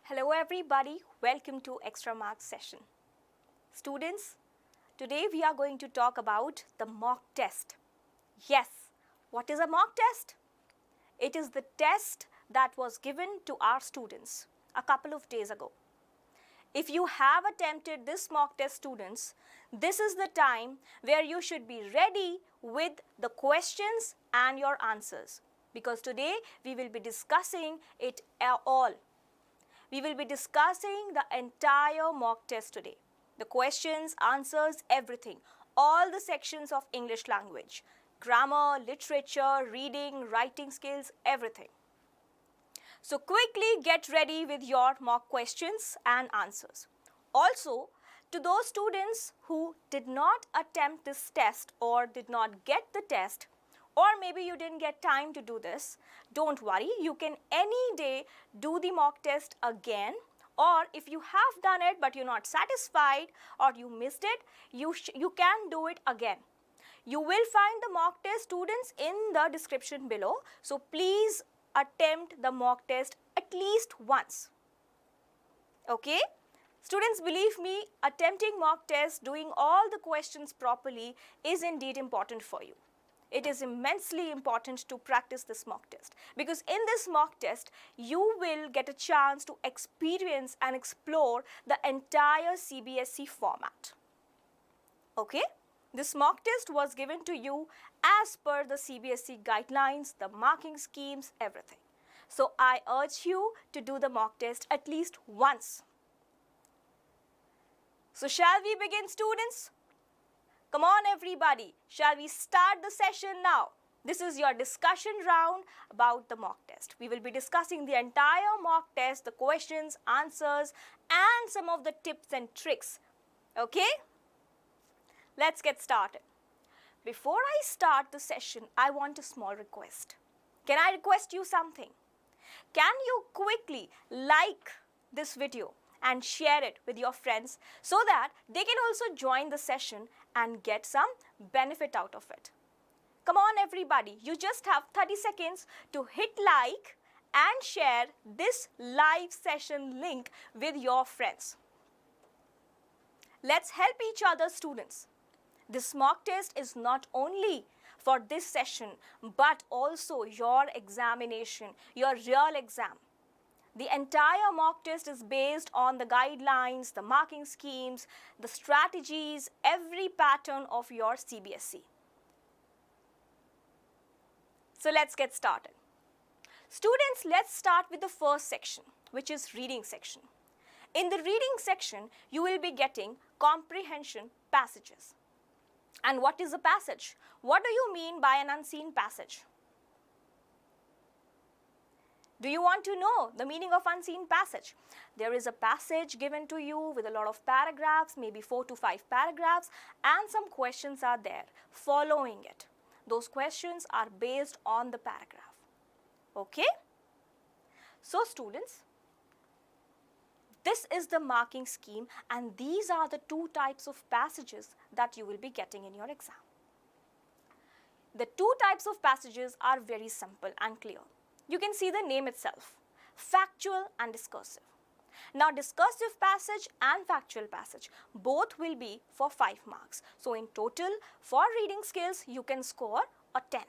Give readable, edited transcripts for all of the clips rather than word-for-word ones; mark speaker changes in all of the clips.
Speaker 1: Hello everybody, welcome to Extramarks session. Students, today we are going to talk about the mock test. Yes, what is a mock test? It is the test that was given to our students a couple of days ago. If you have attempted this mock test, students, this is the time where you should be ready with the questions and your answers, because today we will be discussing it all. We will be discussing the entire mock test today. The questions, answers, everything. All the sections of English language. Grammar, literature, reading, writing skills, everything. So quickly get ready with your mock questions and answers. Also, to those students who did not attempt this test or did not get the test, or maybe you didn't get time to do this, don't worry, you can any day do the mock test again, or if you have done it but you're not satisfied or you missed it, you can do it again. You will find the mock test, students, in the description below, so please attempt the mock test at least once. Okay? Students, believe me, attempting mock test, doing all the questions properly is indeed important for you. It is immensely important to practice this mock test, because in this mock test, you will get a chance to experience and explore the entire CBSE format. Okay? This mock test was given to you as per the CBSE guidelines, the marking schemes, everything. So I urge you to do the mock test at least once. So shall we begin, students? Come on everybody, shall we start the session now? This is your discussion round about the mock test. We will be discussing the entire mock test, the questions, answers, and some of the tips and tricks. Okay? Let's get started. Before I start the session, I want a small request. Can I request you something? Can you quickly like this video and share it with your friends so that they can also join the session and get some benefit out of it? Come on everybody, you just have 30 seconds to hit like and share this live session link with your friends. Let's help each other, students. This mock test is not only for this session but also your examination, your real exam. The entire mock test is based on the guidelines, the marking schemes, the strategies, every pattern of your CBSE. So let's get started. Students, let's start with the first section, which is reading section. In the reading section, you will be getting comprehension passages. And what is a passage? What do you mean by an unseen passage? Do you want to know the meaning of unseen passage? There is a passage given to you with a lot of paragraphs, maybe 4 to 5 paragraphs, and some questions are there following it. Those questions are based on the paragraph. Okay? So students, this is the marking scheme, and these are the two types of passages that you will be getting in your exam. The two types of passages are very simple and clear. You can see the name itself, factual and discursive. Now, discursive passage and factual passage, both will be for 5 marks. So, in total, for reading skills, you can score a 10.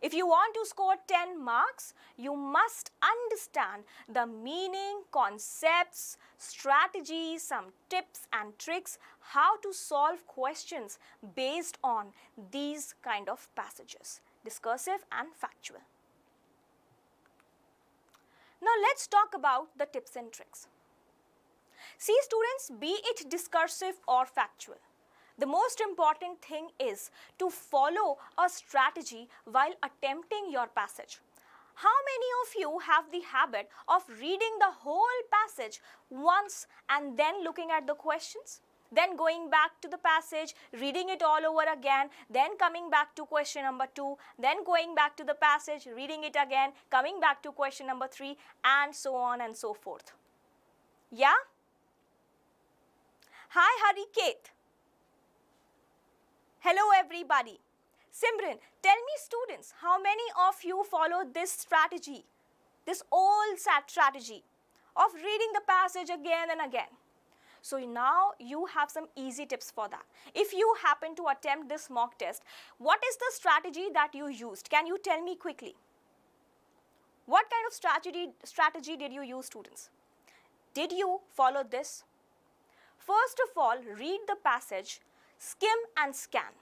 Speaker 1: If you want to score 10 marks, you must understand the meaning, concepts, strategies, some tips and tricks, how to solve questions based on these kind of passages, discursive and factual. Now let's talk about the tips and tricks. See students, be it discursive or factual, the most important thing is to follow a strategy while attempting your passage. How many of you have the habit of reading the whole passage once and then looking at the questions? Then going back to the passage, reading it all over again, then coming back to question number 2, then going back to the passage, reading it again, coming back to question number 3, and so on and so forth. Yeah? Hi Hariket. Hello everybody. Simran, tell me students, how many of you follow this strategy, this old strategy? of reading the passage again and again. So now you have some easy tips for that. If you happen to attempt this mock test, what is the strategy that you used? Can you tell me quickly? What kind of strategy did you use, students? Did you follow this? First of all, read the passage, skim and scan.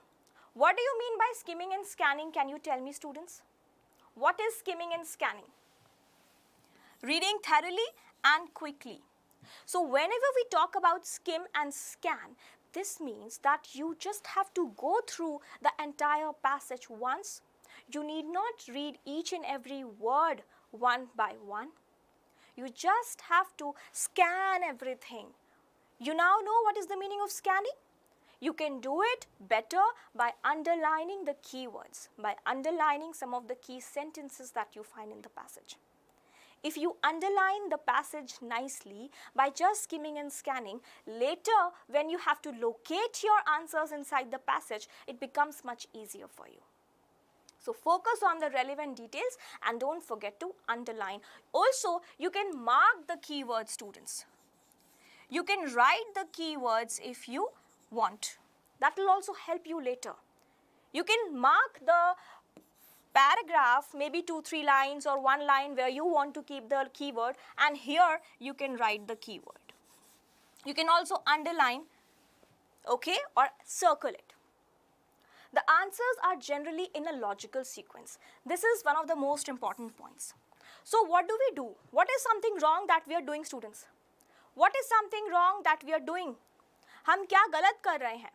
Speaker 1: What do you mean by skimming and scanning? Can you tell me, students? What is skimming and scanning? Reading thoroughly and quickly. So whenever we talk about skim and scan, this means that you just have to go through the entire passage once. You need not read each and every word one by one. You just have to scan everything. You now know what is the meaning of scanning? You can do it better by underlining the keywords, by underlining some of the key sentences that you find in the passage. If you underline the passage nicely by just skimming and scanning, later when you have to locate your answers inside the passage, it becomes much easier for you. So focus on the relevant details and don't forget to underline. Also, you can mark the keywords, students. You can write the keywords if you want. That will also help you later. You can mark the paragraph, maybe 2-3 lines or 1 line where you want to keep the keyword, and here you can write the keyword. You can also underline, okay, or circle it. The answers are generally in a logical sequence. This is one of the most important points. So what do we do? What is something wrong that we are doing, students? What is something wrong that we are doing? हम क्या गलत कर रहे हैं?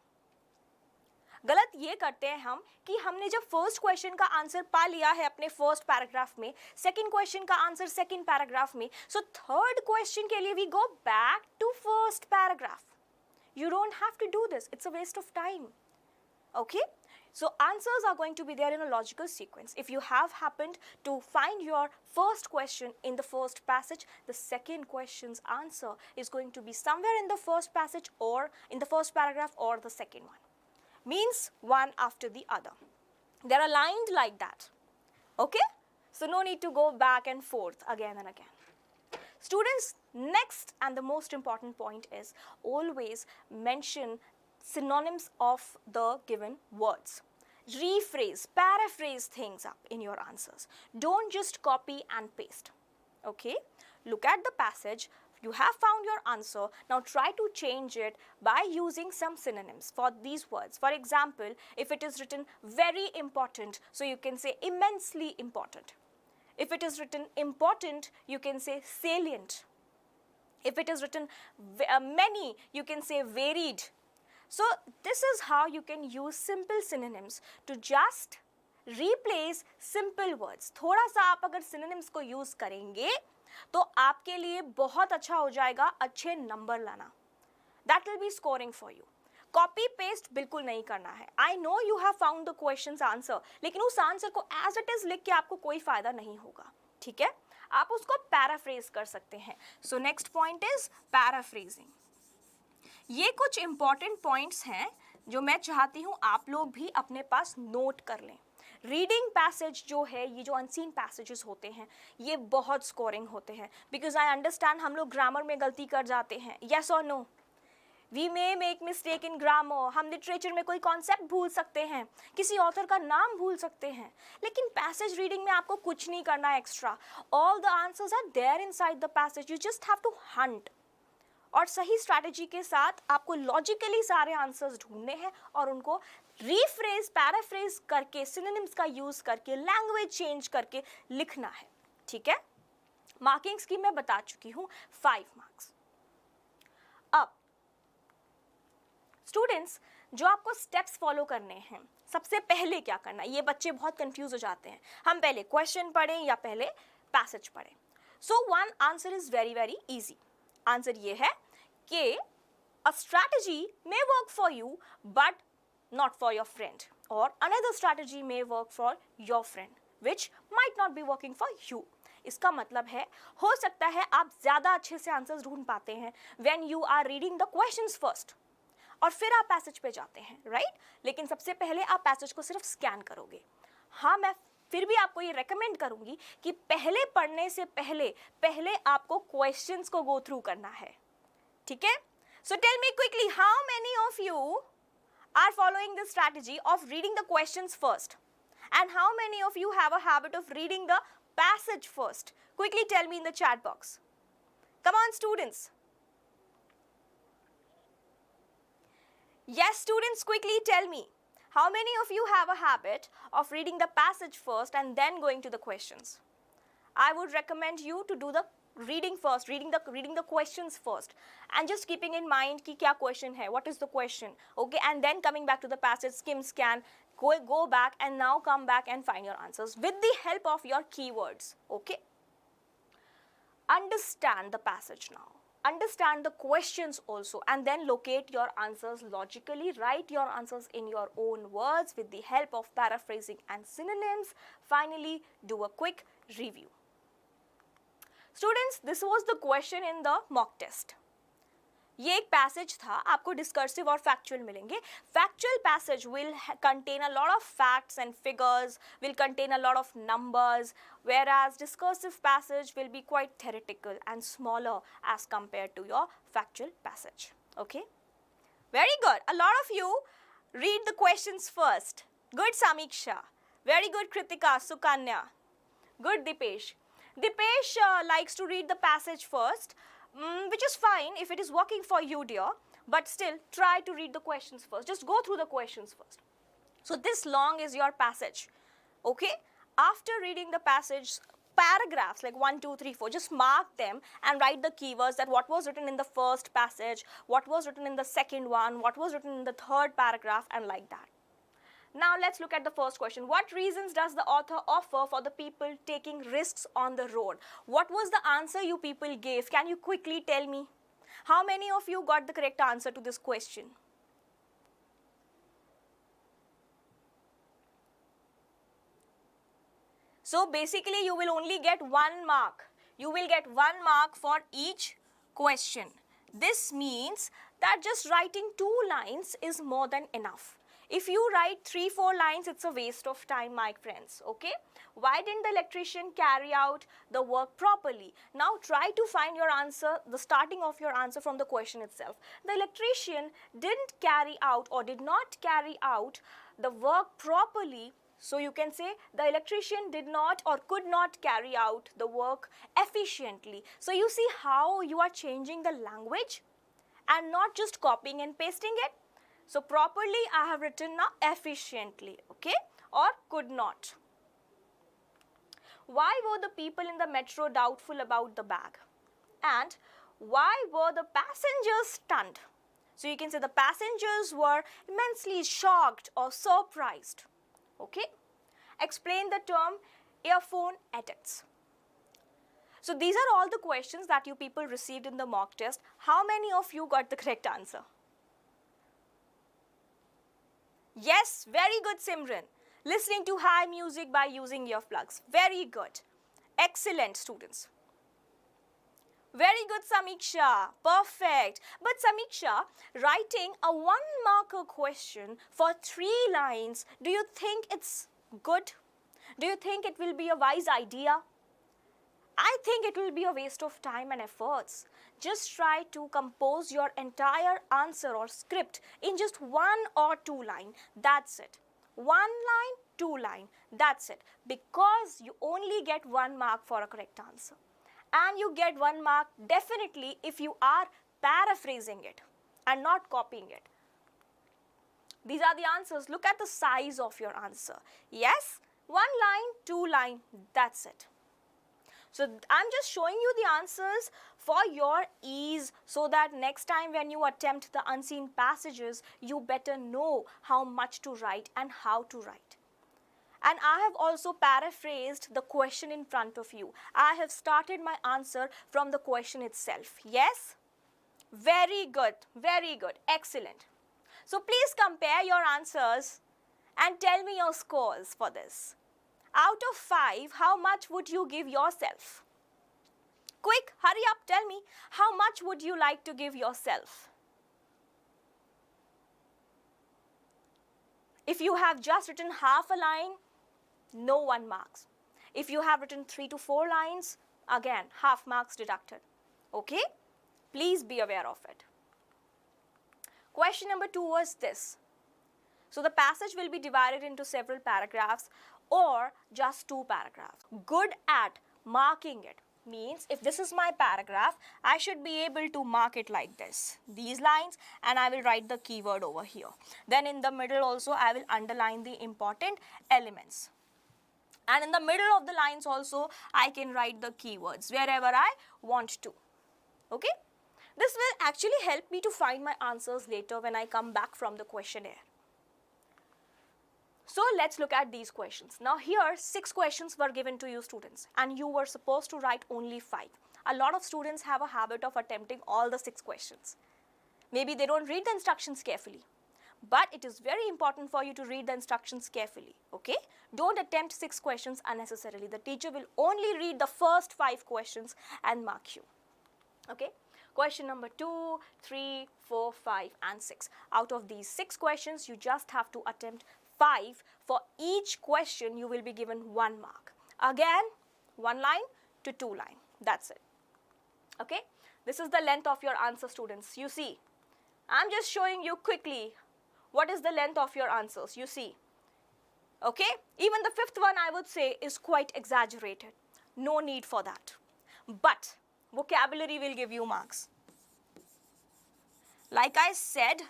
Speaker 1: गलत ये करते हैं हम कि हमने जब फर्स्ट क्वेश्चन का आंसर पा लिया है अपने फर्स्ट पैराग्राफ में, सेकंड क्वेश्चन का आंसर सेकंड पैराग्राफ में, सो थर्ड क्वेश्चन के लिए we go back to first paragraph. You don't have to do this. It's a waste of time. Okay? So answers are going to be there in a logical sequence. If you have happened to find your first question in the first passage, the second question's answer is going to be somewhere in the first passage or in the first paragraph or the second one. Means one after the other. They're aligned like that. Okay? So no need to go back and forth again and again. Students, next and the most important point is always mention synonyms of the given words. Rephrase, paraphrase things up in your answers. Don't just copy and paste. Okay? Look at the passage. You have found your answer. Now try to change it by using some synonyms for these words. For example, if it is written very important, so you can say immensely important. If it is written important, you can say salient. If it is written many, you can say varied. So this is how you can use simple synonyms to just replace simple words. थोड़ा सा आप अगर synonyms को use करेंगे तो आपके लिए बहुत अच्छा हो जाएगा अच्छे नंबर लाना. That will be scoring for you. Copy paste बिल्कुल नहीं करना है. I know you have found the question's answer, लेकिन उस आंसर को as it is लिख के आपको कोई फायदा नहीं होगा. ठीक है? आप उसको paraphrase कर सकते हैं. So next point is paraphrasing. ये कुछ important points हैं जो मैं चाहती हूँ आप लोग भी अपने पास नोट कर लें. रीडिंग पैसेज जो है, ये जो अनसीन पैसेजेस होते हैं, ये बहुत स्कोरिंग होते हैं. बिकॉज आई अंडरस्टैंड हम लोग ग्रामर में गलती कर जाते हैं. येस और no? We may make mistake in grammar. हम लिटरेचर में कोई कॉन्सेप्ट भूल सकते हैं, किसी ऑथर का नाम भूल सकते हैं, लेकिन पैसेज रीडिंग में आपको कुछ नहीं करना extra. All the answers are there inside the passage. You just have to hunt. और सही स्ट्रैटेजी के साथ आपको लॉजिकली सारे आंसर्स ढूंढने हैं और उनको रीफ्रेज, पैराफ्रेज करके, सिनोनिम्स का यूज करके, लैंग्वेज चेंज करके लिखना है. ठीक है? मार्किंग स्कीम मैं बता चुकी हूं, 5 मार्क्स. अब स्टूडेंट्स, जो आपको स्टेप्स फॉलो करने हैं, सबसे पहले क्या करना है? ये बच्चे बहुत कंफ्यूज हो जाते हैं. हम पहले क्वेश्चन पढ़ें या पहले पैसेज पढ़ें? So one answer is very very easy. Answer ये है कि a strategy may work for you but not for your friend, or another strategy may work for your friend which might not be working for you. इसका मतलब है, हो सकता है आप ज़्यादा अच्छे से आंसर्स ढूंढ पाते हैं when you are reading the questions first, और फिर आप पैसेज पे जाते हैं, राइट? लेकिन सबसे पहले आप पैसेज को सिर्फ स्कैन करोगे. हाँ, मैं फिर भी आपको ये रेकमेंड करूंगी कि पहले पढ़ने से पहले आपको क्वेश्चंस को गो थ्रू करना है, ठीक है? So tell me quickly, how many of you are following this strategy of reading the questions first, and how many of you have a habit of reading the passage first? Quickly tell me in the chat box. Come on, students. Yes, students, quickly tell me, how many of you have a habit of reading the passage first and then going to the questions? I would recommend you to do the reading first, reading the questions first, and just keeping in mind ki kya question hai, what is the question, okay, and then coming back to the passage, skim, scan, go back and now come back and find your answers with the help of your keywords, okay? Understand the passage now. Understand the questions also, and then locate your answers logically. Write your answers in your own words with the help of paraphrasing and synonyms. Finally, do a quick review. Students, this was the question in the mock test. ये एक passage था, आपको discursive और factual मिलेंगे. Factual passage will contain a lot of facts and figures, will contain a lot of numbers, whereas discursive passage will be quite theoretical and smaller as compared to your factual passage. Okay? Very good. A lot of you read the questions first. Good, Samiksha. Very good, Kritika, Sukanya. Good, Dipesh. Dipesh likes to read the passage first. Which is fine if it is working for you, dear, but still try to read the questions first. Just go through the questions first. So this long is your passage, okay? After reading the passage, paragraphs like 1, 2, 3, 4, just mark them and write the keywords that what was written in the first passage, what was written in the second one, what was written in the third paragraph, and like that. Now let's look at the first question. What reasons does the author offer for the people taking risks on the road? What was the answer you people gave? Can you quickly tell me? How many of you got the correct answer to this question? So basically you will only get 1 mark. You will get 1 mark for each question. This means that just writing 2 lines is more than enough. If you write 3, 4 lines, it's a waste of time, my friends, okay? Why didn't the electrician carry out the work properly? Now try to find your answer, the starting of your answer from the question itself. The electrician didn't carry out or did not carry out the work properly. So you can say the electrician did not or could not carry out the work efficiently. So you see how you are changing the language and not just copying and pasting it. So properly I have written now efficiently, okay, or could not. Why were the people in the metro doubtful about the bag? And why were the passengers stunned? So you can say the passengers were immensely shocked or surprised, okay. Explain the term earphone edits. So these are all the questions that you people received in the mock test. How many of you got the correct answer? Yes, very good, Simran. Listening to high music by using earplugs. Very good. Excellent, students. Very good, Samiksha. Perfect. But Samiksha, writing a 1-marker question for 3 lines, do you think it's good? Do you think it will be a wise idea? I think it will be a waste of time and efforts. Just try to compose your entire answer or script in just 1 or 2 lines. That's it. 1 line, 2 line. That's it. Because you only get 1 mark for a correct answer. And you get 1 mark definitely if you are paraphrasing it and not copying it. These are the answers. Look at the size of your answer. Yes, 1 line, 2 line. That's it. So I'm just showing you the answers for your ease so that next time when you attempt the unseen passages, you better know how much to write and how to write. And I have also paraphrased the question in front of you. I have started my answer from the question itself. Yes? Very good. Very good. Excellent. So please compare your answers and tell me your scores for this. Out of 5, how much would you give yourself? Quick, hurry up, tell me, how much would you like to give yourself? If you have just written half a line, no 1 marks. If you have written 3 to 4 lines, again, half marks deducted. Okay? Please be aware of it. Question number 2 was this. So the passage will be divided into several paragraphs or just 2 paragraphs. Good at marking it means if this is my paragraph, I should be able to mark it like this, these lines, and I will write the keyword over here. Then in the middle also I will underline the important elements. And in the middle of the lines also I can write the keywords wherever I want to. Okay? This will actually help me to find my answers later when I come back from the questionnaire. So let's look at these questions. Now here 6 questions were given to you students and you were supposed to write only 5. A lot of students have a habit of attempting all the 6 questions. Maybe they don't read the instructions carefully. But it is very important for you to read the instructions carefully, okay? Don't attempt 6 questions unnecessarily. The teacher will only read the first 5 questions and mark you, okay? Question number 2, 3, 4, 5 and 6. Out of these 6 questions, you just have to attempt 5. For each question, you will be given 1 mark. Again, 1 line to 2 line. That's it. Okay? This is the length of your answer, students. You see, I'm just showing you quickly what is the length of your answers. You see. Okay? Even the 5th one, I would say, is quite exaggerated. No need for that. But vocabulary will give you marks. Like I said,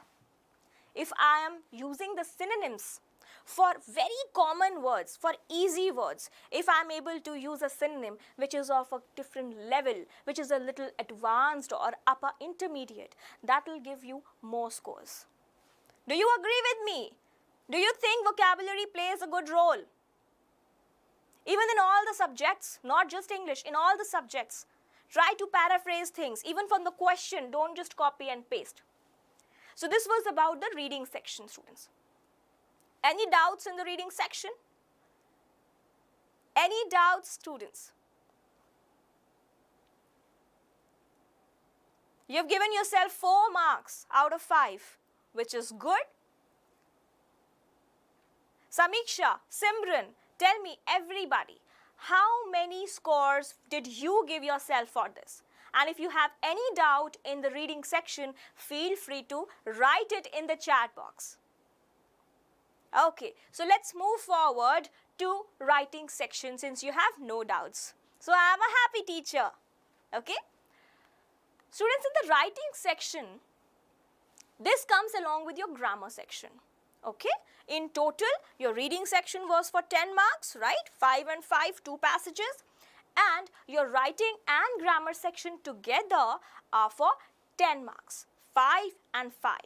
Speaker 1: if I am using the synonyms for very common words, for easy words, if I am able to use a synonym which is of a different level, which is a little advanced or upper intermediate, that will give you more scores. Do you agree with me? Do you think vocabulary plays a good role? Even in all the subjects, not just English, in all the subjects, try to paraphrase things. Even from the question, don't just copy and paste. So this was about the reading section, students. Any doubts in the reading section? Any doubts, students? You've given yourself 4 marks out of 5, which is good. Samiksha, Simran, tell me, everybody, how many scores did you give yourself for this? And if you have any doubt in the reading section, feel free to write it in the chat box. Okay, so let's move forward to writing section since you have no doubts. So I am a happy teacher. Okay? Students, in the writing section, this comes along with your grammar section. Okay? In total, your reading section was for 10 marks, right? 5 and 5, 2 passages. And your writing and grammar section together are for 10 marks, 5 and 5.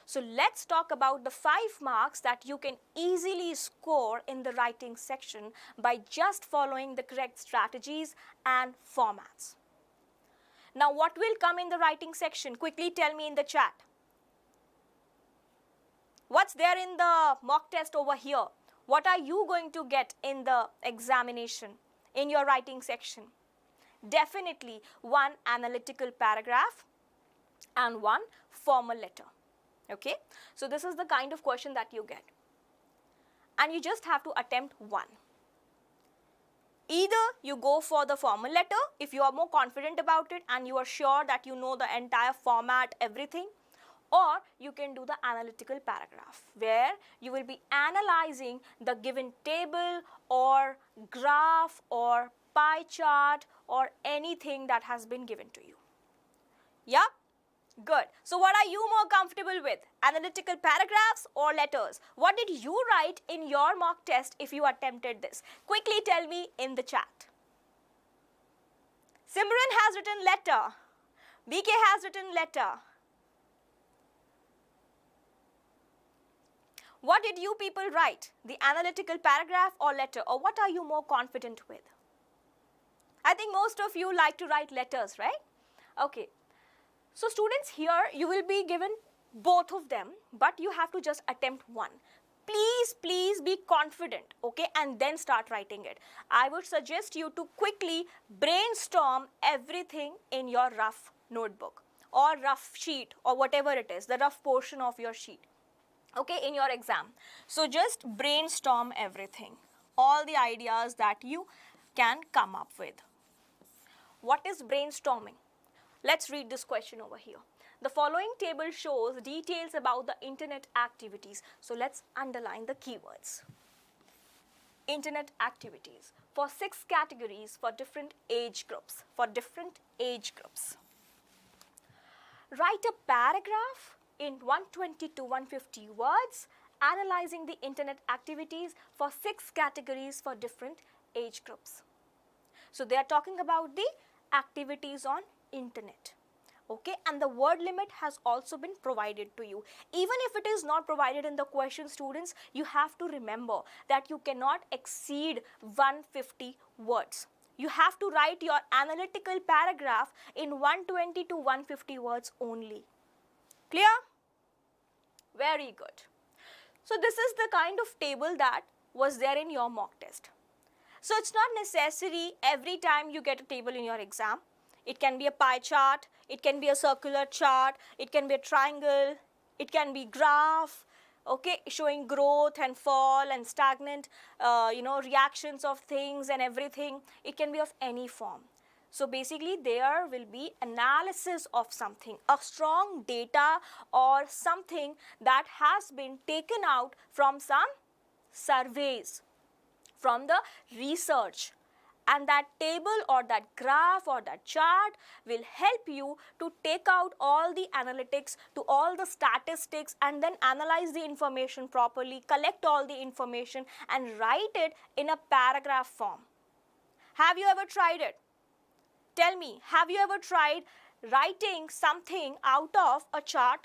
Speaker 1: So let's talk about the 5 marks that you can easily score in the writing section by just following the correct strategies and formats. Now what will come in the writing section? Quickly tell me in the chat. What's there in the mock test over here? What are you going to get in the examination in your writing section? Definitely 1 analytical paragraph and 1 formal letter. Okay? So this is the kind of question that you get. And you just have to attempt 1. Either you go for the formal letter if you are more confident about it and you are sure that you know the entire format, everything, or you can do the analytical paragraph where you will be analyzing the given table or graph or pie chart or anything that has been given to you. Yeah? Good. So what are you more comfortable with? Analytical paragraphs or letters? What did you write in your mock test if you attempted this? Quickly tell me in the chat. Simran has written letter. BK has written letter. What did you people write? The analytical paragraph or letter? Or what are you more confident with? I think most of you like to write letters, right? Okay. So students, here you will be given both of them, but you have to just attempt 1. Please be confident, okay, and then start writing it. I would suggest you to quickly brainstorm everything in your rough notebook or rough sheet or whatever it is, the rough portion of your sheet, okay, in your exam. So just brainstorm everything. all the ideas that you can come up with. What is brainstorming? Let's read this question over here. The following table shows details about the internet activities. So let's underline the keywords. Internet activities for 6 categories for different age groups. Write a paragraph in 120 to 150 words analyzing the internet activities for 6 categories for different age groups. So they are talking about the activities on internet. Okay, and the word limit has also been provided to you. Even if it is not provided in the question, students, you have to remember that you cannot exceed 150 words. You have to write your analytical paragraph in 120 to 150 words only. Clear? Very good. So this is the kind of table that was there in your mock test. So it's not necessary every time you get a table in your exam. It can be a pie chart, it can be a circular chart, it can be a triangle, it can be graph, okay, showing growth and fall and stagnant, reactions of things and everything. It can be of any form. So basically there will be analysis of something, a strong data or something that has been taken out from some surveys, from the research. And that table or that graph or that chart will help you to take out all the analytics, to all the statistics, and then analyze the information properly, collect all the information and write it in a paragraph form. Have you ever tried it? Tell me, have you ever tried writing something out of a chart?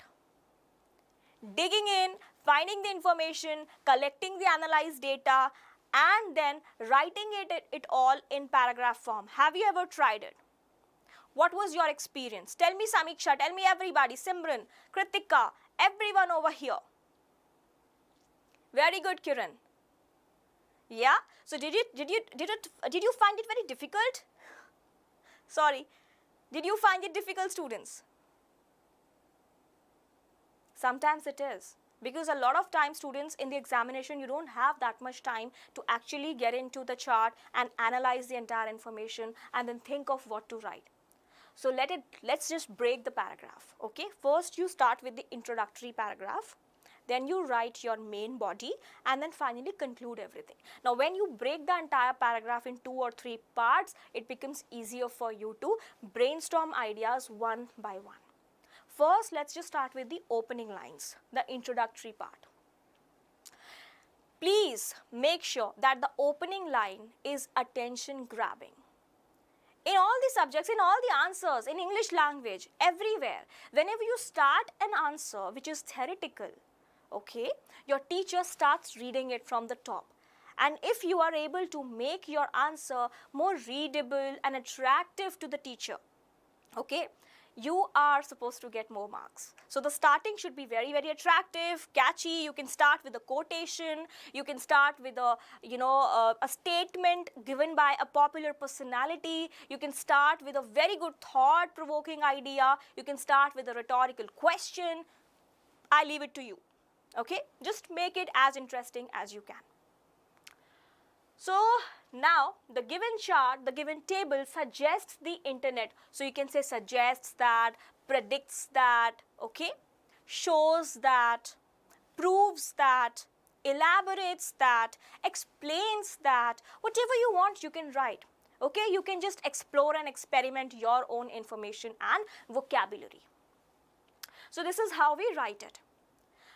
Speaker 1: Digging in, finding the information, collecting the analyzed data, and then writing it all in paragraph form. Have you ever tried it? What was your experience? Tell me, Samiksha, tell me everybody, Simran, Kritika, everyone over here. Very good, Kiran. Yeah, so did you find it very difficult? Sorry, did you find it difficult, students? Sometimes it is. Because a lot of times, students, in the examination, you don't have that much time to actually get into the chart and analyze the entire information and then think of what to write. So let's just break the paragraph, okay? First, you start with the introductory paragraph, then you write your main body, and then finally conclude everything. Now, when you break the entire paragraph in 2 or 3 parts, it becomes easier for you to brainstorm ideas one by one. First, let's just start with the opening lines, the introductory part. Please make sure that the opening line is attention grabbing. In all the subjects, in all the answers, in English language, everywhere, whenever you start an answer which is theoretical, okay, your teacher starts reading it from the top. And if you are able to make your answer more readable and attractive to the teacher, okay, you are supposed to get more marks. So the starting should be very, very attractive, catchy. You can start with a quotation. You can start with a, a statement given by a popular personality. You can start with a very good thought-provoking idea. You can start with a rhetorical question. I leave it to you, okay? Just make it as interesting as you can. So now the given chart, the given table suggests the internet. So you can say suggests that, predicts that, okay, shows that, proves that, elaborates that, explains that, whatever you want you can write. Okay, you can just explore and experiment your own information and vocabulary. So this is how we write it.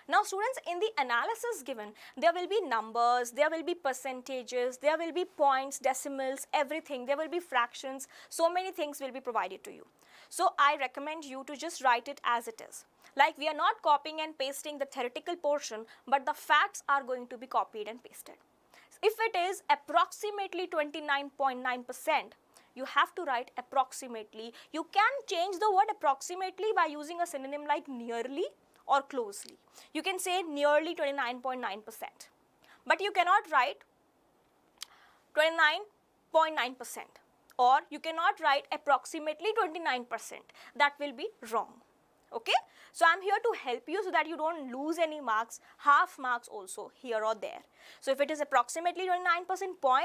Speaker 1: Now students, in the analysis given, there will be numbers, there will be percentages, there will be points, decimals, everything, there will be fractions, so many things will be provided to you. So I recommend you to just write it as it is. Like we are not copying and pasting the theoretical portion, but the facts are going to be copied and pasted. If it is approximately 29.9%, you have to write approximately. You can change the word approximately by using a synonym like nearly or closely. You can say nearly 29.9%, but you cannot write 29.9%, or you cannot write approximately 29%. That will be wrong. Okay, so I'm here to help you so that you don't lose any marks, half marks also here or there. So if it is approximately 29%, 0.9%,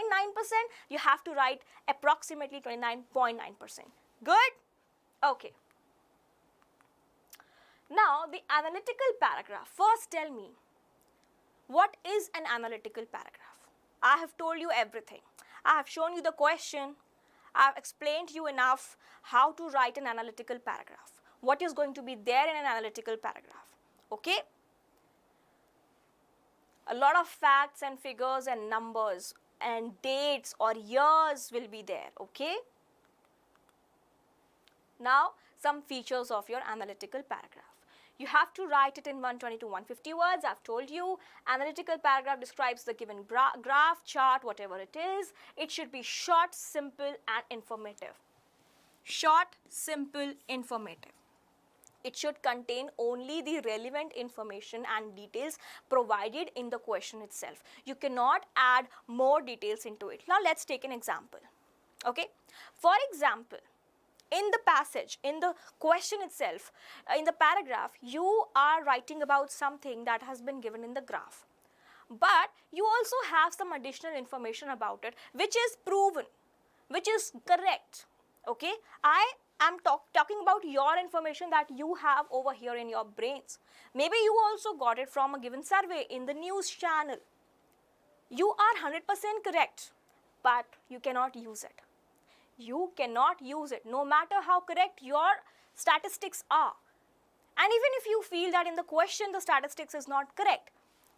Speaker 1: you have to write approximately 29.9%. Good? Okay. Now the analytical paragraph. First tell me, what is an analytical paragraph? I have told you everything. I have shown you the question. I have explained to you enough how to write an analytical paragraph. What is going to be there in an analytical paragraph? Okay? A lot of facts and figures and numbers and dates or years will be there. Okay? Now, some features of your analytical paragraph. You have to write it in 120 to 150 words. I've told you, analytical paragraph describes the given graph, chart, whatever it is. It should be short, simple and informative. Short, simple, informative. It should contain only the relevant information and details provided in the question itself. You cannot add more details into it. Now, let's take an example. Okay? For example, in the passage, in the question itself, in the paragraph, you are writing about something that has been given in the graph. But you also have some additional information about it, which is proven, which is correct. Okay? I am talking about your information that you have over here in your brains. Maybe you also got it from a given survey in the news channel. You are 100% correct, but you cannot use it. You cannot use it no matter how correct your statistics are. And even if you feel that in the question the statistics is not correct,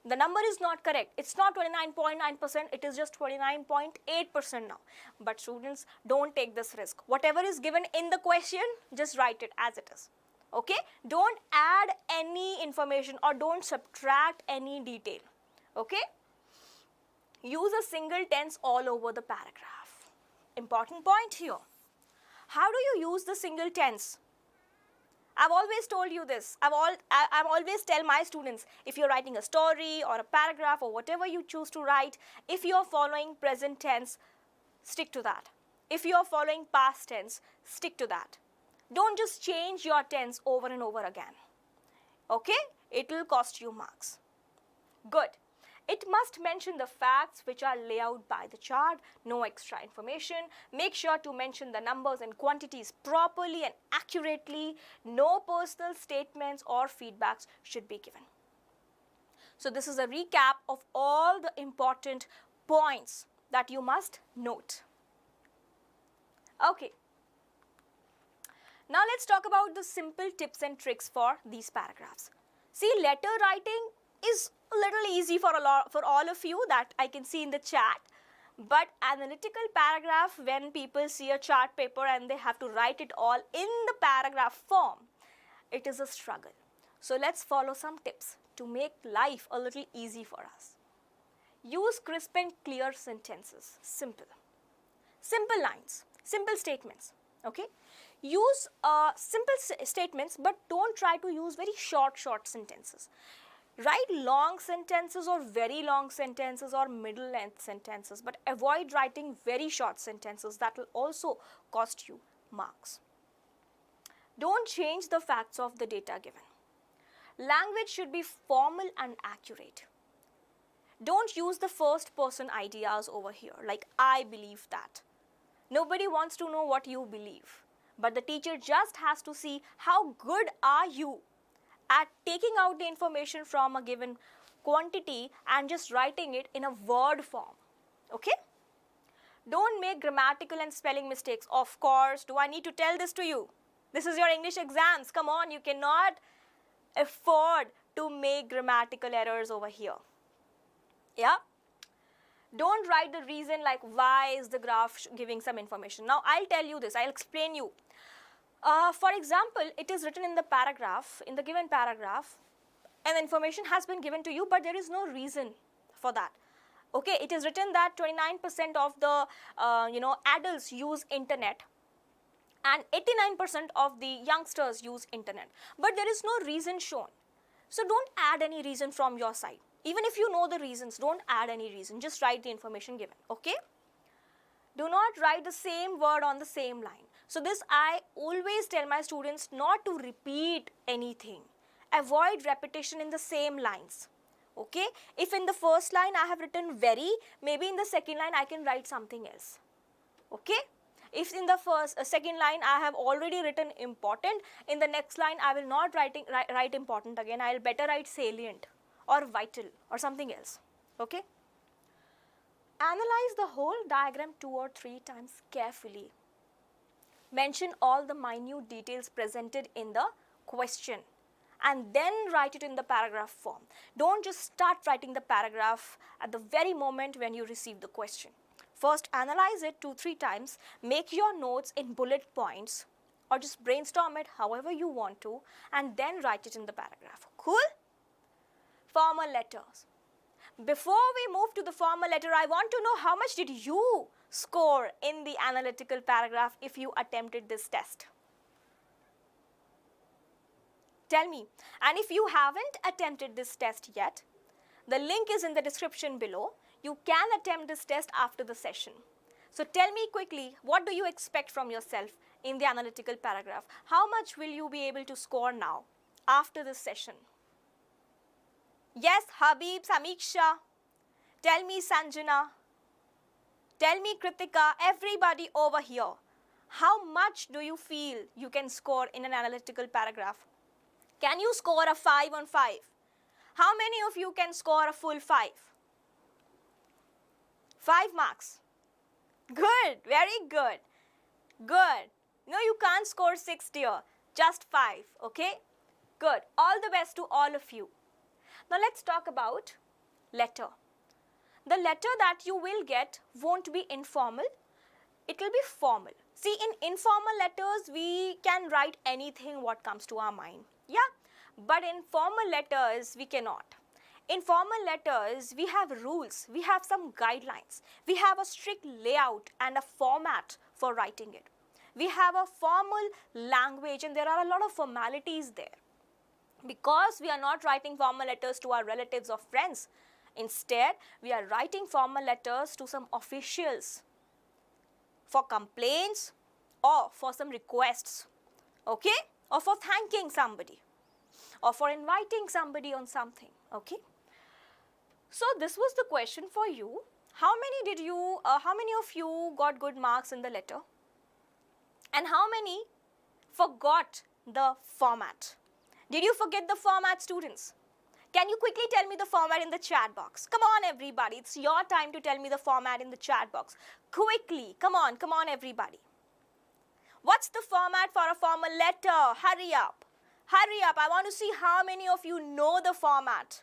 Speaker 1: the number is not correct, it's not 29.9%, it is just 29.8% now. But students, don't take this risk. Whatever is given in the question, just write it as it is. Okay? Don't add any information or don't subtract any detail. Okay? Use a single tense all over the paragraph. Important point here. How do you use the single tense? I've always told you this. I've always tell my students, if you're writing a story or a paragraph or whatever you choose to write, if you're following present tense, stick to that. If you're following past tense, stick to that. Don't just change your tense over and over again. Okay? It will cost you marks. Good. It must mention the facts which are laid out by the chart, no extra information. Make sure to mention the numbers and quantities properly and accurately. No personal statements or feedbacks should be given. So this is a recap of all the important points that you must note. Okay. Now let's talk about the simple tips and tricks for these paragraphs. See, letter writing is a little easy for all of you, that I can see in the chat. But analytical paragraph, when people see a chart paper and they have to write it all in the paragraph form, it is a struggle. So let's follow some tips to make life a little easy for us. Use crisp and clear sentences. Simple. Simple lines. Simple statements. Okay? Use simple statements, but don't try to use very short sentences. Write long sentences or very long sentences or middle length sentences, but avoid writing very short sentences. That will also cost you marks. Don't change the facts of the data given. Language should be formal and accurate. Don't use the first person ideas over here, like I believe that. Nobody wants to know what you believe, but the teacher just has to see how good are you at taking out the information from a given quantity and just writing it in a word form. Okay? Don't make grammatical and spelling mistakes. Of course, do I need to tell this to you? This is your English exams. Come on, you cannot afford to make grammatical errors over here. Yeah? Don't write the reason like why is the graph giving some information. Now, I'll tell you this. I'll explain you. For example, it is written in the paragraph, in the given paragraph, and the information has been given to you, but there is no reason for that. Okay, it is written that 29% of the adults use internet and 89% of the youngsters use internet, but there is no reason shown. So don't add any reason from your side. Even if you know the reasons, don't add any reason. Just write the information given. Okay? Do not write the same word on the same line. So this I always tell my students not to repeat anything. Avoid repetition in the same lines. Okay? If in the first line I have written very, maybe in the second line I can write something else. Okay? If in the second line I have already written important, in the next line I will not write important again. I will better write salient or vital or something else. Okay? Analyze the whole diagram 2 or 3 times carefully. Mention all the minute details presented in the question and then write it in the paragraph form. Don't just start writing the paragraph at the very moment when you receive the question. First, analyze it 2-3 times, make your notes in bullet points or just brainstorm it however you want to, and then write it in the paragraph. Cool? Formal letters. Before we move to the formal letter, I want to know how much did you score in the analytical paragraph if you attempted this test? Tell me. And if you haven't attempted this test yet, the link is in the description below. You can attempt this test after the session. So tell me quickly, what do you expect from yourself in the analytical paragraph? How much will you be able to score now after this session? Yes, Habib, Samiksha. Tell me, Sanjana. Tell me, Kritika, everybody over here. How much do you feel you can score in an analytical paragraph? Can you score a 5 on 5? How many of you can score a full 5? 5 marks. Good, very good. Good. No, you can't score 6, dear. Just 5, okay? Good. All the best to all of you. Now let's talk about letter. The letter that you will get won't be informal. It will be formal. See, in informal letters, we can write anything what comes to our mind. Yeah? But in formal letters, we cannot. In formal letters, we have rules, we have some guidelines, we have a strict layout and a format for writing it. We have a formal language and there are a lot of formalities there. Because we are not writing formal letters to our relatives or friends, instead, we are writing formal letters to some officials for complaints or for some requests, okay? Or for thanking somebody or for inviting somebody on something, okay? So this was the question for you. How many of you got good marks in the letter? And how many forgot the format? Did you forget the format, students? Can you quickly tell me the format in the chat box? Come on, everybody. It's your time to tell me the format in the chat box. Quickly. Come on everybody. What's the format for a formal letter? Hurry up. Hurry up. I want to see how many of you know the format.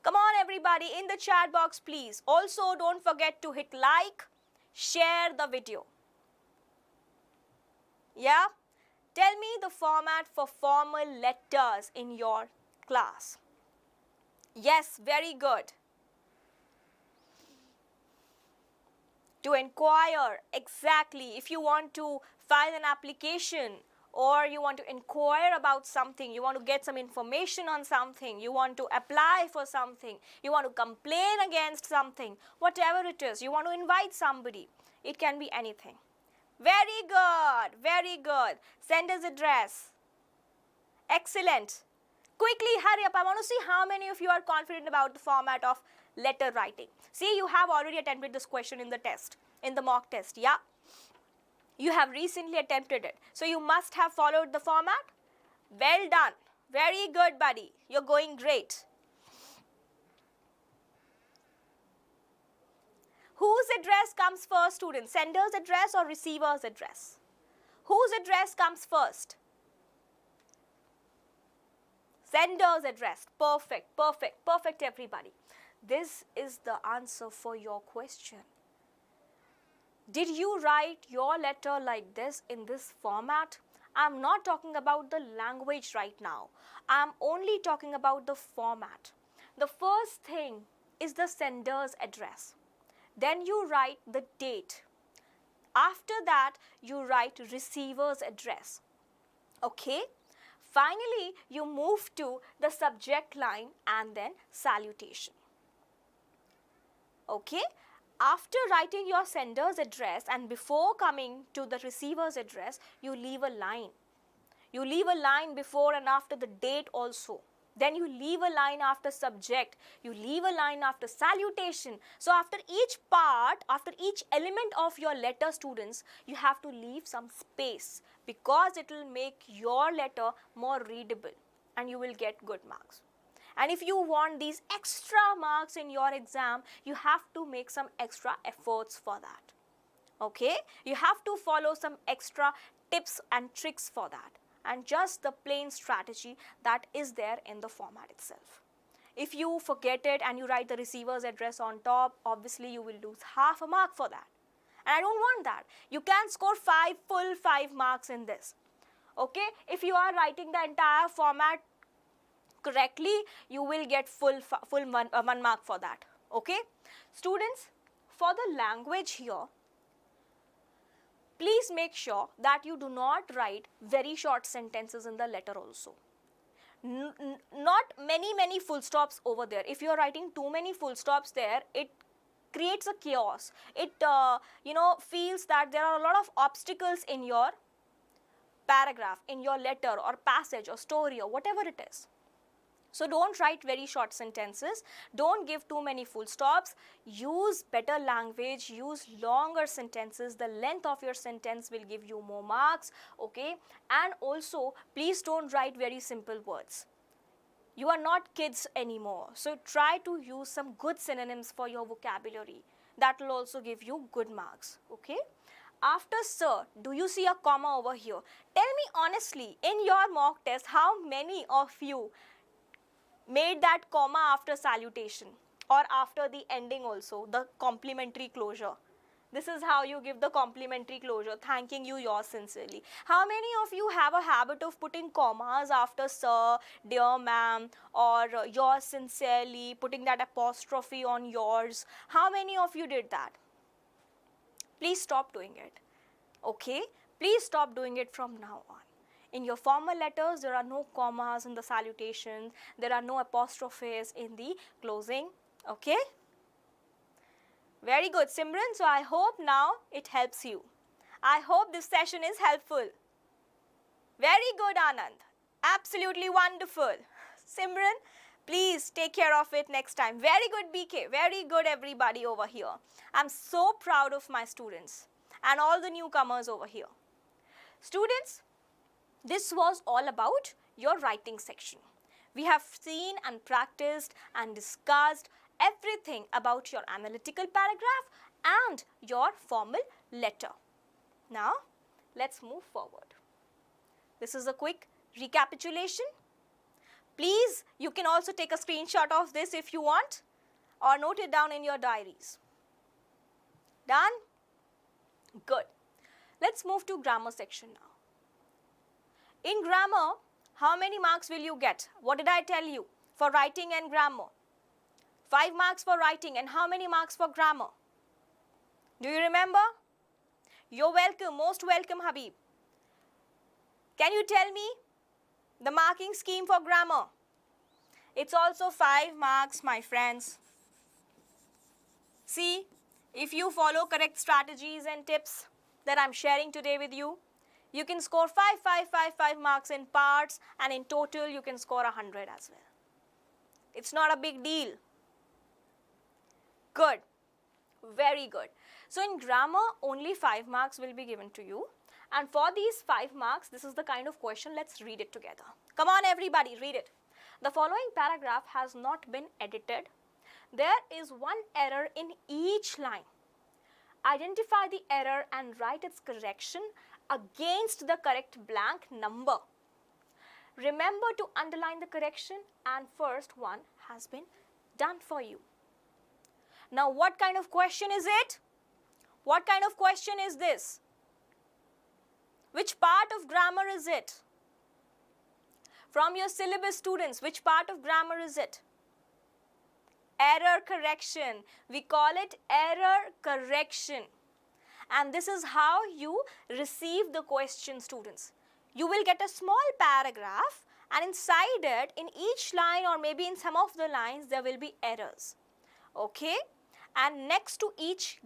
Speaker 1: Come on, everybody, in the chat box, please. Also, don't forget to hit like, share the video. Yeah? Tell me the format for formal letters in your class. Yes, very good. To inquire, exactly. If you want to file an application or you want to inquire about something, you want to get some information on something, you want to apply for something, you want to complain against something, whatever it is, you want to invite somebody, it can be anything. Very good, very good. Sender's address. Excellent. Quickly, hurry up. I want to see how many of you are confident about the format of letter writing. See, you have already attempted this question in the test, in the mock test, yeah? You have recently attempted it. So, you must have followed the format. Well done. Very good, buddy. You're going great. Whose address comes first, students? Sender's address or receiver's address? Whose address comes first? Sender's address. Perfect, perfect, perfect, everybody. This is the answer for your question. Did you write your letter like this in this format? I'm not talking about the language right now. I'm only talking about the format. The first thing is the sender's address. Then you write the date. After that, you write receiver's address. Okay? Finally, you move to the subject line and then salutation. Okay? After writing your sender's address and before coming to the receiver's address, you leave a line. You leave a line before and after the date also. Then you leave a line after subject. You leave a line after salutation. So after each part, after each element of your letter, students, you have to leave some space because it will make your letter more readable and you will get good marks. And if you want these extra marks in your exam, you have to make some extra efforts for that. Okay? You have to follow some extra tips and tricks for that, and just the plain strategy that is there in the format itself. If you forget it and you write the receiver's address on top, obviously you will lose half a mark for that. And I don't want that. You can score full 5 marks in this. Okay? If you are writing the entire format correctly, you will get full 1 mark for that. Okay? Students, for the language here, please make sure that you do not write very short sentences in the letter also. Not many full stops over there. If you are writing too many full stops there, it creates a chaos. It feels that there are a lot of obstacles in your paragraph, in your letter or passage or story or whatever it is. So don't write very short sentences, don't give too many full stops, use better language, use longer sentences. The length of your sentence will give you more marks, okay? And also, please don't write very simple words. You are not kids anymore, so try to use some good synonyms for your vocabulary. That will also give you good marks, okay? After sir, do you see a comma over here? Tell me honestly, in your mock test, how many of you made that comma after salutation or after the ending also, the complimentary closure? This is how you give the complimentary closure, thanking you yours sincerely. How many of you have a habit of putting commas after sir, dear ma'am, or yours sincerely, putting that apostrophe on yours? How many of you did that? Please stop doing it, okay? Please stop doing it from now on. In your formal letters, there are no commas in the salutations, there are no apostrophes in the closing, okay? Very good, Simran. So I hope now it helps you. I hope this session is helpful. Very good, Anand. Absolutely wonderful. Simran, please take care of it next time. Very good, BK. Very good, everybody over here. I'm so proud of my students and all the newcomers over here. Students, this was all about your writing section. We have seen and practiced and discussed everything about your analytical paragraph and your formal letter. Now, let's move forward. This is a quick recapitulation. Please, you can also take a screenshot of this if you want or note it down in your diaries. Done? Good. Let's move to grammar section now. In grammar, how many marks will you get? What did I tell you for writing and grammar? 5 marks for writing, and how many marks for grammar? Do you remember? You're welcome, most welcome, Habib. Can you tell me the marking scheme for grammar? It's also 5 marks, my friends. See, if you follow correct strategies and tips that I'm sharing today with you, you can score 5 marks in parts, and in total you can score 100 as well. It's not a big deal. Good. Very good. So in grammar, only 5 marks will be given to you. And for these 5 marks, this is the kind of question. Let's read it together. Come on, everybody, read it. The following paragraph has not been edited. There is one error in each line. Identify the error and write its correction against the correct blank number. Remember to underline the correction, and first one has been done for you. Now, what kind of question is it? What kind of question is this? Which part of grammar is it? From your syllabus, students, which part of grammar is it? Error correction. We call it error correction. And this is how you receive the question, students. You will get a small paragraph, and inside it, in each line or maybe in some of the lines, there will be errors. Okay? and next to each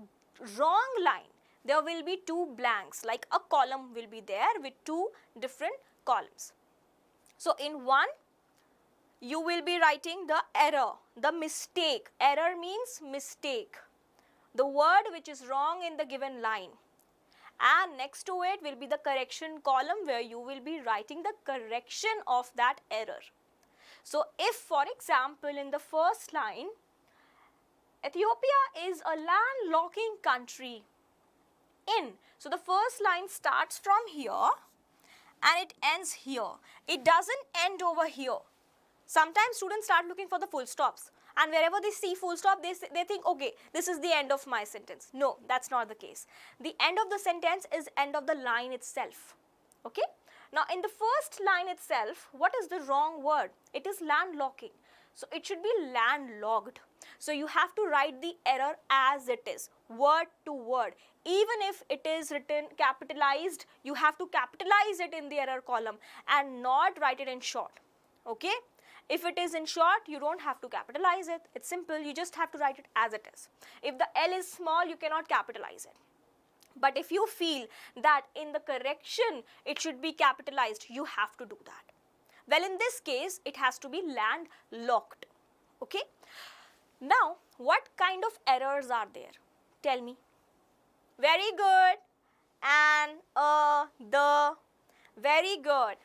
Speaker 1: wrong line there will be two blanks, like a column will be there with two different columns. So in one you will be writing the error, the mistake. Error means mistake, the word which is wrong in the given line, and next to it will be the correction column where you will be writing the correction of that error. So if, for example, in the first line, Ethiopia is a landlocking country in. So the first line starts from here and it ends here. It doesn't end over here. Sometimes students start looking for the full stops, and wherever they see full stop, they think, okay, this is the end of my sentence. No, that's not the case. The end of the sentence is end of the line itself. Okay? Now, in the first line itself, what is the wrong word? It is landlocking. So it should be landlocked. So you have to write the error as it is, word to word. Even if it is written capitalized, you have to capitalize it in the error column and not write it in short. Okay? If it is in short, you don't have to capitalize it. It's simple. You just have to write it as it is. If the L is small, you cannot capitalize it. But if you feel that in the correction it should be capitalized, you have to do that. Well, in this case, it has to be landlocked. Okay? Now, what kind of errors are there? Tell me. Very good. And, the. Very good.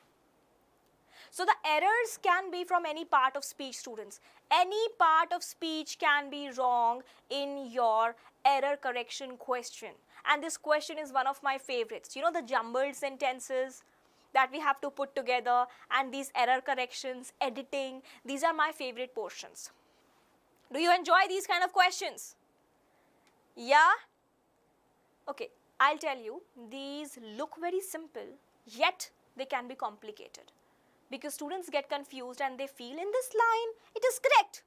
Speaker 1: So the errors can be from any part of speech, students. Any part of speech can be wrong in your error correction question. And this question is one of my favorites. You know, the jumbled sentences that we have to put together, and these error corrections, editing, these are my favorite portions. Do you enjoy these kind of questions? Yeah? Okay, I'll tell you, these look very simple, yet they can be complicated. Because students get confused and they feel in this line, it is correct.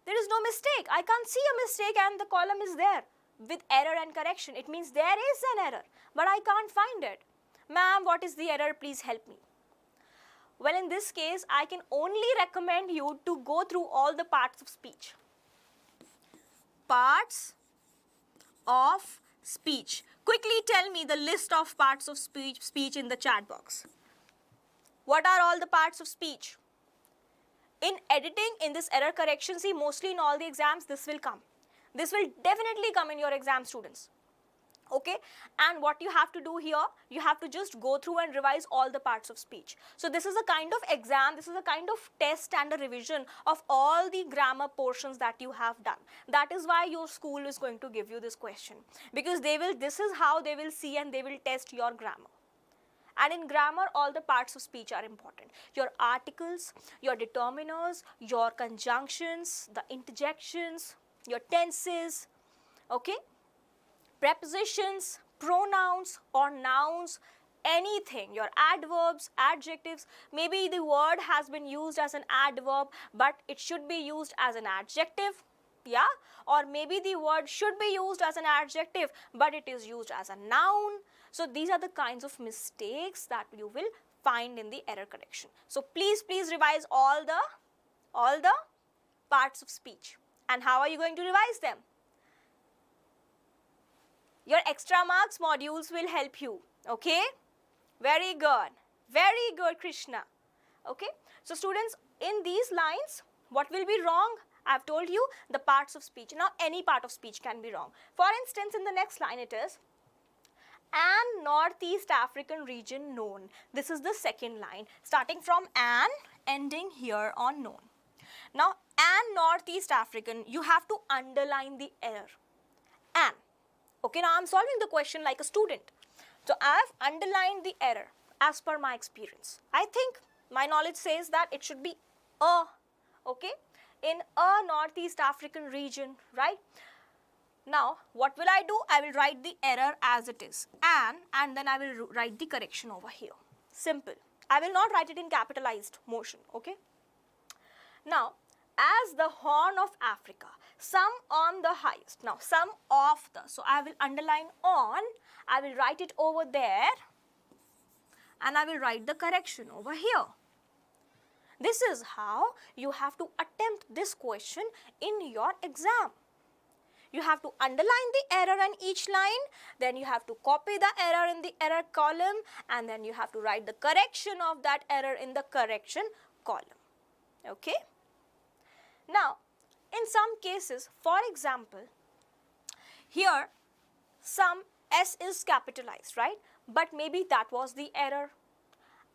Speaker 1: There is no mistake. I can't see a mistake and the column is there with error and correction. It means there is an error, but I can't find it. Ma'am, what is the error? Please help me. Well, in this case, I can only recommend you to go through all the parts of speech. Parts of speech. Quickly tell me the list of parts of speech in the chat box. What are all the parts of speech? In editing, in this error correction, see, mostly in all the exams, this will come. This will definitely come in your exam, students. Okay? And what you have to do here, you have to just go through and revise all the parts of speech. So this is a kind of exam, this is a kind of test and a revision of all the grammar portions that you have done. That is why your school is going to give you this question. Because this is how they will see and they will test your grammar. And in grammar, all the parts of speech are important. Your articles, your determiners, your conjunctions, the interjections, your tenses, okay? Prepositions, pronouns or nouns, anything, your adverbs, adjectives. Maybe the word has been used as an adverb, but it should be used as an adjective. Yeah? Or maybe the word should be used as an adjective, but it is used as a noun. So these are the kinds of mistakes that you will find in the error correction. So please revise all the parts of speech. And how are you going to revise them? Your extra marks modules will help you. Okay? Very good. Very good, Krishna. Okay? So students, in these lines, what will be wrong? I have told you the parts of speech. Now, any part of speech can be wrong. For instance, in the next line it is, an Northeast African region known. This is the second line, starting from an, ending here on known. Now, an Northeast African, you have to underline the error. An. Okay, now I am solving the question like a student. So, I have underlined the error as per my experience. I think my knowledge says that it should be a, okay, in a Northeast African region, right? Now, what will I do? I will write the error as it is, and then I will write the correction over here. Simple. I will not write it in capitalized motion, okay? Now, as the Horn of Africa, some on the highest. Now, some of the, so I will underline on, I will write it over there, and I will write the correction over here. This is how you have to attempt this question in your exam. You have to underline the error in each line, then you have to copy the error in the error column, and then you have to write the correction of that error in the correction column. Okay? Now, in some cases, for example, here some S is capitalized, right? But maybe that was the error.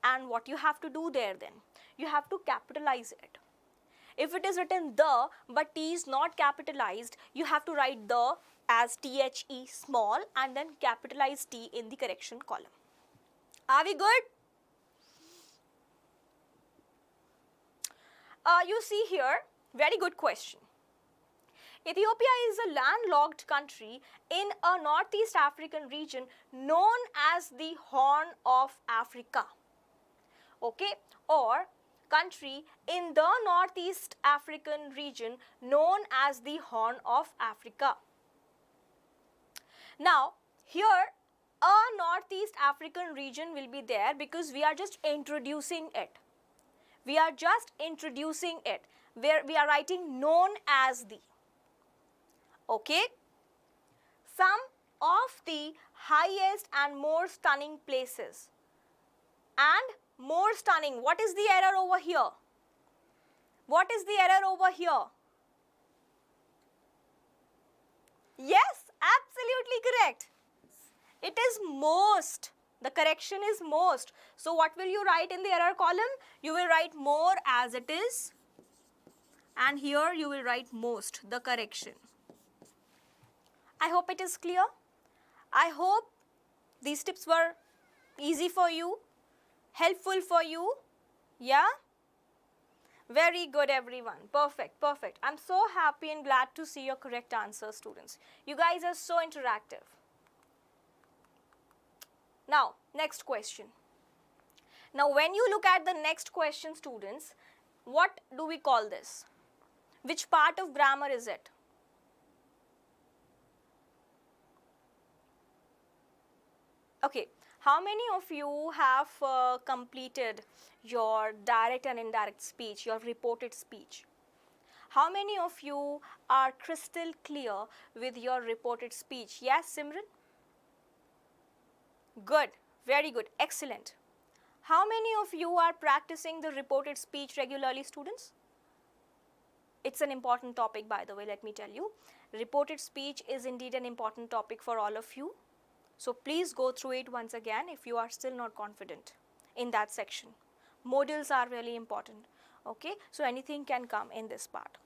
Speaker 1: And what you have to do there then? You have to capitalize it. If it is written the but T is not capitalized, you have to write the as THE small and then capitalize T in the correction column. Are we good? You see here, very good question. Ethiopia is a landlocked country in a Northeast African region known as the Horn of Africa. Okay, or country in the Northeast African region known as the Horn of Africa. Now, here a Northeast African region will be there because we are just introducing it. We are just introducing it, where we are writing known as the. Okay? Some of the highest and more stunning places. And more stunning. What is the error over here? What is the error over here? Yes, absolutely correct. It is most. The correction is most. So what will you write in the error column? You will write more as it is. And here you will write most, the correction. I hope it is clear. I hope these tips were easy for you, helpful for you. Yeah? Very good, everyone. Perfect, perfect. I'm so happy and glad to see your correct answers, students. You guys are so interactive. Now, next question. Now, when you look at the next question, students, what do we call this? Which part of grammar is it? Okay, how many of you have completed your direct and indirect speech, your reported speech? How many of you are crystal clear with your reported speech? Yes, Simran? Good, very good, excellent. How many of you are practicing the reported speech regularly, students? It's an important topic, by the way, let me tell you. Reported speech is indeed an important topic for all of you. So please go through it once again if you are still not confident in that section. Modals are really important. Okay, so anything can come in this part.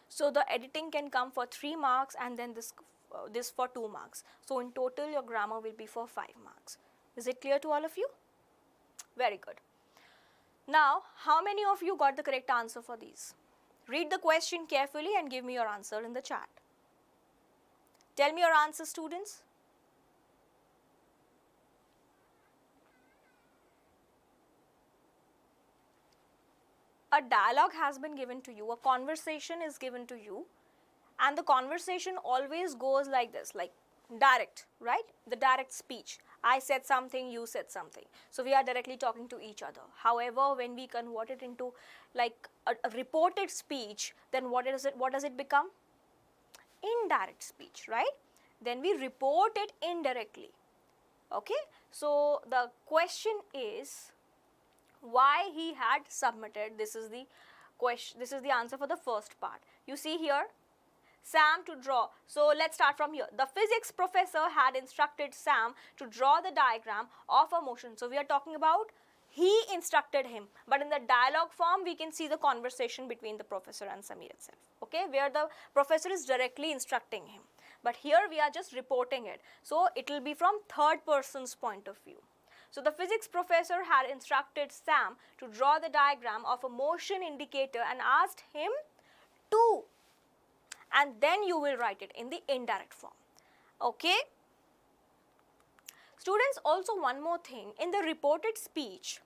Speaker 1: So the editing can come for 3 marks and then this for 2 marks. So in total your grammar will be for 5 marks. Is it clear to all of you? Very good. Now, how many of you got the correct answer for these? Read the question carefully and give me your answer in the chat. Tell me your answer, students. A dialogue has been given to you, a conversation is given to you, and the conversation always goes like this, like direct, right? The direct speech. I said something, you said something. So we are directly talking to each other. However, when we convert it into like a reported speech, then what does it become? Indirect speech, right? Then we report it indirectly. Okay? So the question is, why he had submitted. This is the question, this is the answer for the first part. You see here, Sam to draw. So let's start from here. The physics professor had instructed Sam to draw the diagram of a motion. So we are talking about he instructed him, but in the dialogue form we can see the conversation between the professor and Samir itself, okay, where the professor is directly instructing him, but here we are just reporting it. So it will be from third person's point of view. So the physics professor had instructed Sam to draw the diagram of a motion indicator and asked him to, and then you will write it in the indirect form. Okay? Students, also one more thing, in the reported speech,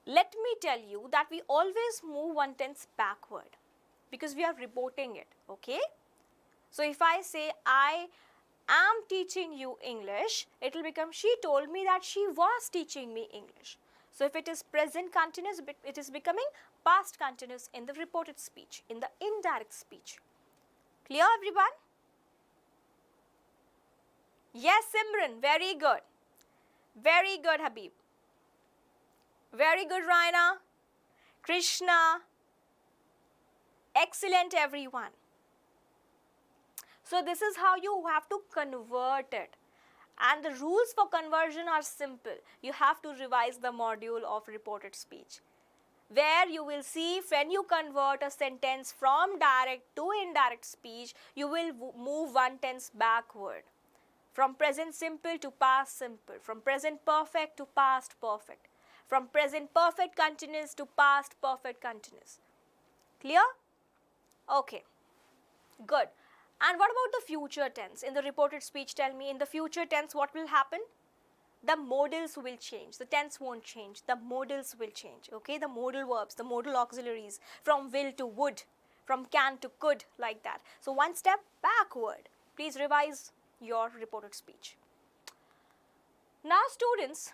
Speaker 1: let me tell you that we always move one tense backward because we are reporting it, okay? So if I say I am teaching you English, it will become she told me that she was teaching me English. So if it is present continuous, it is becoming past continuous in the reported speech, in the indirect speech. Clear, everyone? Yes, Simran, very good. Very good, Habib. Very good, Raina. Krishna. Excellent, everyone. So this is how you have to convert it. And the rules for conversion are simple. You have to revise the module of reported speech, where you will see when you convert a sentence from direct to indirect speech, you will move one tense backward. From present simple to past simple, from present perfect to past perfect, from present perfect continuous to past perfect continuous. Clear? Okay, good. And what about the future tense? In the reported speech, tell me, in the future tense, what will happen? The modals will change. The tense won't change. The modals will change. Okay, the modal verbs, the modal auxiliaries, from will to would, from can to could, like that. So one step backward. Please revise your reported speech. Now, students,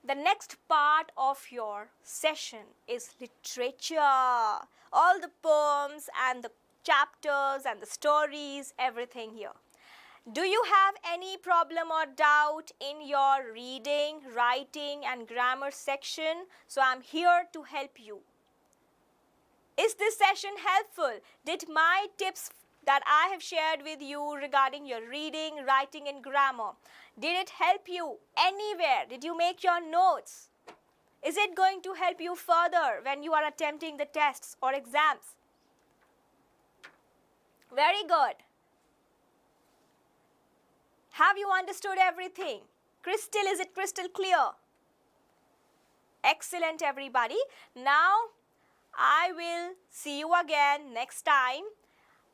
Speaker 1: the next part of your session is literature. All the poems and the chapters and the stories, everything here. Do you have any problem or doubt in your reading, writing and grammar section? So I'm here to help you. Is this session helpful? Did my tips that I have shared with you regarding your reading, writing and grammar, did it help you anywhere? Did you make your notes? Is it going to help you further when you are attempting the tests or exams? Very good. Have you understood everything? Crystal, is it crystal clear? Excellent, everybody. Now, I will see you again next time.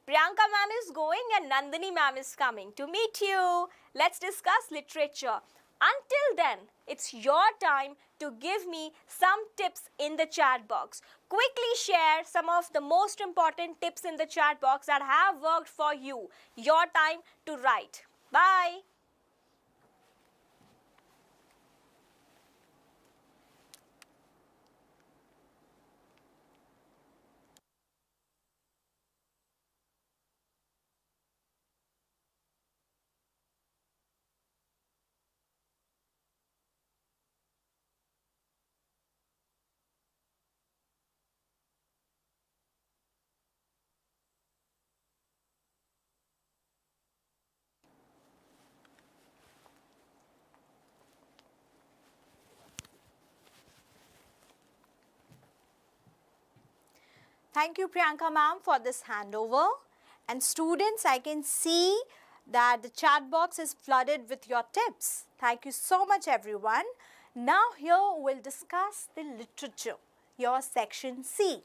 Speaker 1: Priyanka ma'am is going and Nandini ma'am is coming to meet you. Let's discuss literature. Until then, it's your time to give me some tips in the chat box. Quickly share some of the most important tips in the chat box that have worked for you. Your time to write. Bye.
Speaker 2: Thank you, Priyanka ma'am, for this handover. And students, I can see that the chat box is flooded with your tips. Thank you so much, everyone. Now here we'll discuss the literature, your section C.